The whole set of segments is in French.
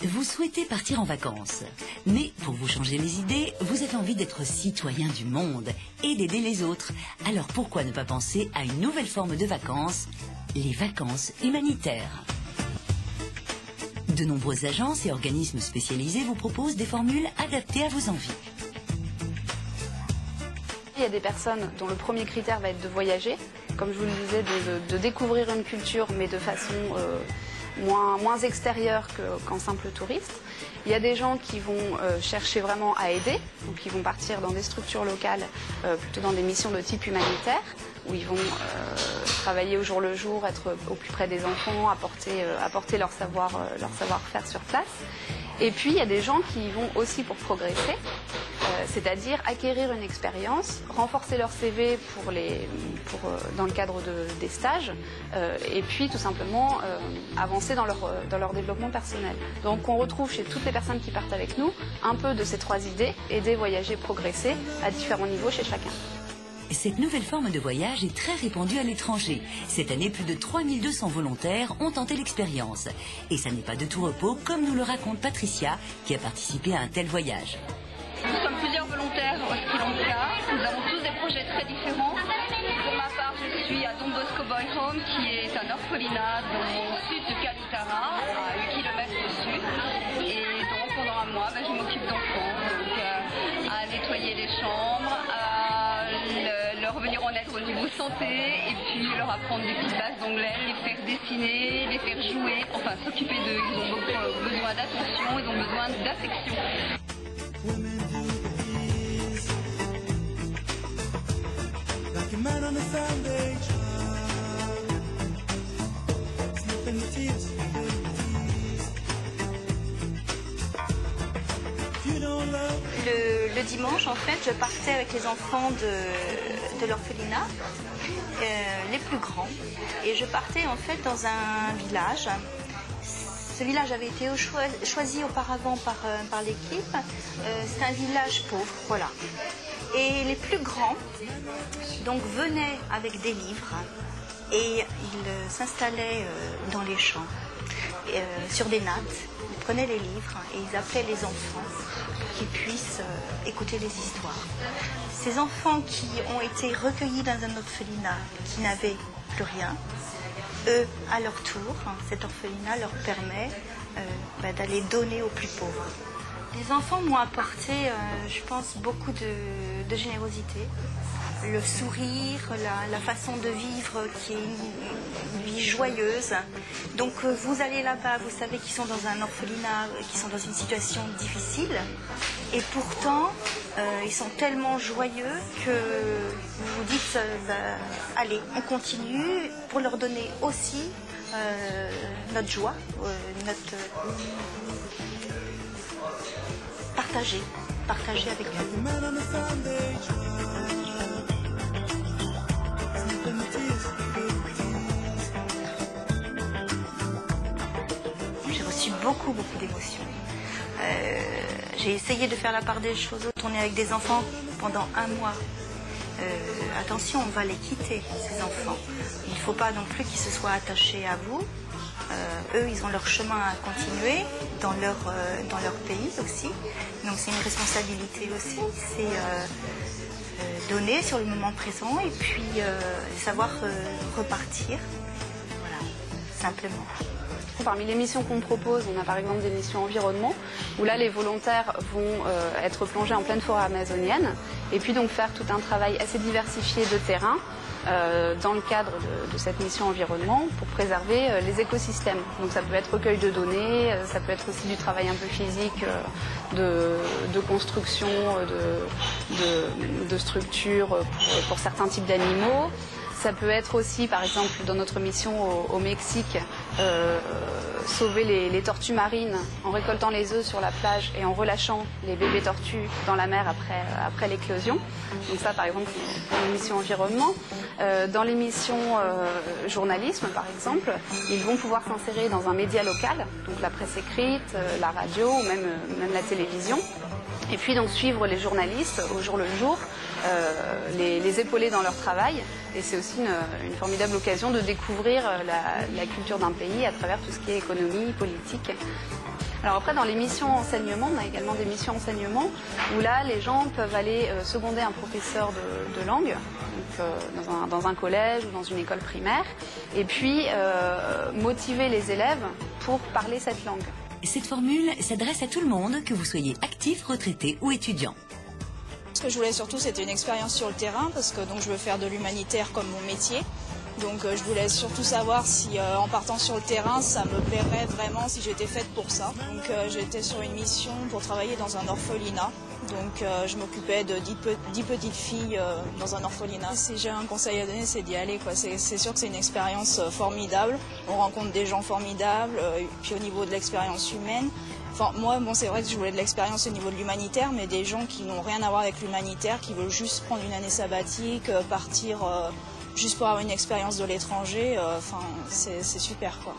Vous souhaitez partir en vacances, mais pour vous changer les idées, vous avez envie d'être citoyen du monde et d'aider les autres. Alors pourquoi ne pas penser à une nouvelle forme de vacances, les vacances humanitaires? De nombreuses agences et organismes spécialisés vous proposent des formules adaptées à vos envies. Il y a des personnes dont le premier critère va être de voyager, comme je vous le disais, de découvrir une culture, mais de façon moins extérieure qu'en simple touriste. Il y a des gens qui vont chercher vraiment à aider, donc qui vont partir dans des structures locales, plutôt dans des missions de type humanitaire, où ils vont travailler au jour le jour, être au plus près des enfants, apporter leur savoir-faire sur place. Et puis il y a des gens qui y vont aussi pour progresser, c'est-à-dire acquérir une expérience, renforcer leur CV dans le cadre des stages, et puis tout simplement avancer dans leur développement personnel. Donc on retrouve chez toutes les personnes qui partent avec nous un peu de ces trois idées, aider, voyager, progresser, à différents niveaux chez chacun. Cette nouvelle forme de voyage est très répandue à l'étranger. Cette année, plus de 3200 volontaires ont tenté l'expérience. Et ça n'est pas de tout repos, comme nous le raconte Patricia, qui a participé à un tel voyage. Nous sommes plusieurs volontaires au Sri Lanka. Nous avons tous des projets très différents. Pour ma part, je suis à Don Bosco Boy Home, qui est un orphelinat dans le sud de Kalutara, à 8 km au sud. Et donc, pendant un mois, je m'occupe d'enfants, à nettoyer les chambres, à leur venir en aide au niveau santé, et puis leur apprendre des petites bases d'anglais, les faire dessiner, les faire jouer, enfin s'occuper d'eux. Ils ont beaucoup besoin d'attention, ils ont besoin d'affection. Le dimanche, en fait, je partais avec les enfants de l'orphelinat, les plus grands, et je partais en fait dans un village. Ce village avait été choisi auparavant par l'équipe. C'est un village pauvre, voilà. Et les plus grands donc venaient avec des livres et ils s'installaient dans les champs, sur des nattes. Ils prenaient les livres et ils appelaient les enfants pour qu'ils puissent écouter les histoires. Ces enfants qui ont été recueillis dans un orphelinat, qui n'avaient plus rien, eux, à leur tour, cet orphelinat leur permet d'aller donner aux plus pauvres. Les enfants m'ont apporté, je pense, beaucoup de générosité, le sourire, la façon de vivre qui est une vie joyeuse. Donc vous allez là-bas, vous savez qu'ils sont dans un orphelinat, qu'ils sont dans une situation difficile, et pourtant ils sont tellement joyeux que vous vous dites, allez, on continue, pour leur donner aussi notre joie, notre partager avec eux. J'ai reçu beaucoup d'émotions. J'ai essayé de faire la part des choses, tourner avec des enfants pendant un mois. Attention, on va les quitter, ces enfants. Il ne faut pas non plus qu'ils se soient attachés à vous. Eux, ils ont leur chemin à continuer dans leur pays aussi. Donc c'est une responsabilité aussi. C'est donner sur le moment présent et puis savoir repartir. Voilà, simplement. Parmi les missions qu'on propose, on a par exemple des missions environnement, où là les volontaires vont être plongés en pleine forêt amazonienne, et puis donc faire tout un travail assez diversifié de terrain, dans le cadre de cette mission environnement pour préserver les écosystèmes. Donc ça peut être recueil de données, ça peut être aussi du travail un peu physique, de construction, de structures pour certains types d'animaux. Ça peut être aussi, par exemple, dans notre mission au Mexique, sauver les tortues marines en récoltant les œufs sur la plage et en relâchant les bébés tortues dans la mer après l'éclosion. Donc ça, par exemple, pour les missions environnement. Dans les missions journalisme, par exemple, ils vont pouvoir s'insérer dans un média local, donc la presse écrite, la radio ou même la télévision, Et puis donc suivre les journalistes au jour le jour, les épauler dans leur travail. Et c'est aussi une formidable occasion de découvrir la culture d'un pays à travers tout ce qui est économie, politique. Alors après, dans les missions enseignement, on a également des missions enseignement où là, les gens peuvent aller seconder un professeur de langue, donc, dans un collège ou dans une école primaire, et puis motiver les élèves pour parler cette langue. Cette formule s'adresse à tout le monde, que vous soyez actif, retraité ou étudiant. Ce que je voulais surtout, c'était une expérience sur le terrain, parce que donc, je veux faire de l'humanitaire comme mon métier. Donc je voulais surtout savoir si en partant sur le terrain, ça me plairait vraiment, si j'étais faite pour ça. Donc j'étais sur une mission pour travailler dans un orphelinat. Donc je m'occupais de 10 petites filles dans un orphelinat. Si j'ai un conseil à donner, c'est d'y aller, quoi. C'est sûr que c'est une expérience formidable. On rencontre des gens formidables, et puis au niveau de l'expérience humaine. Enfin, moi, bon, c'est vrai que je voulais de l'expérience au niveau de l'humanitaire, mais des gens qui n'ont rien à voir avec l'humanitaire, qui veulent juste prendre une année sabbatique, partir juste pour avoir une expérience de l'étranger, c'est super, quoi.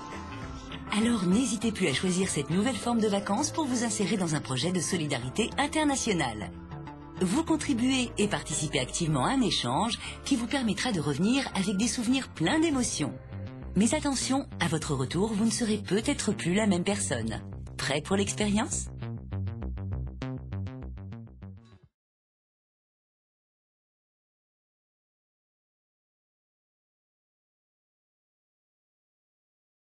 Alors n'hésitez plus à choisir cette nouvelle forme de vacances pour vous insérer dans un projet de solidarité internationale. Vous contribuez et participez activement à un échange qui vous permettra de revenir avec des souvenirs pleins d'émotions. Mais attention, à votre retour, vous ne serez peut-être plus la même personne. Prêt pour l'expérience ?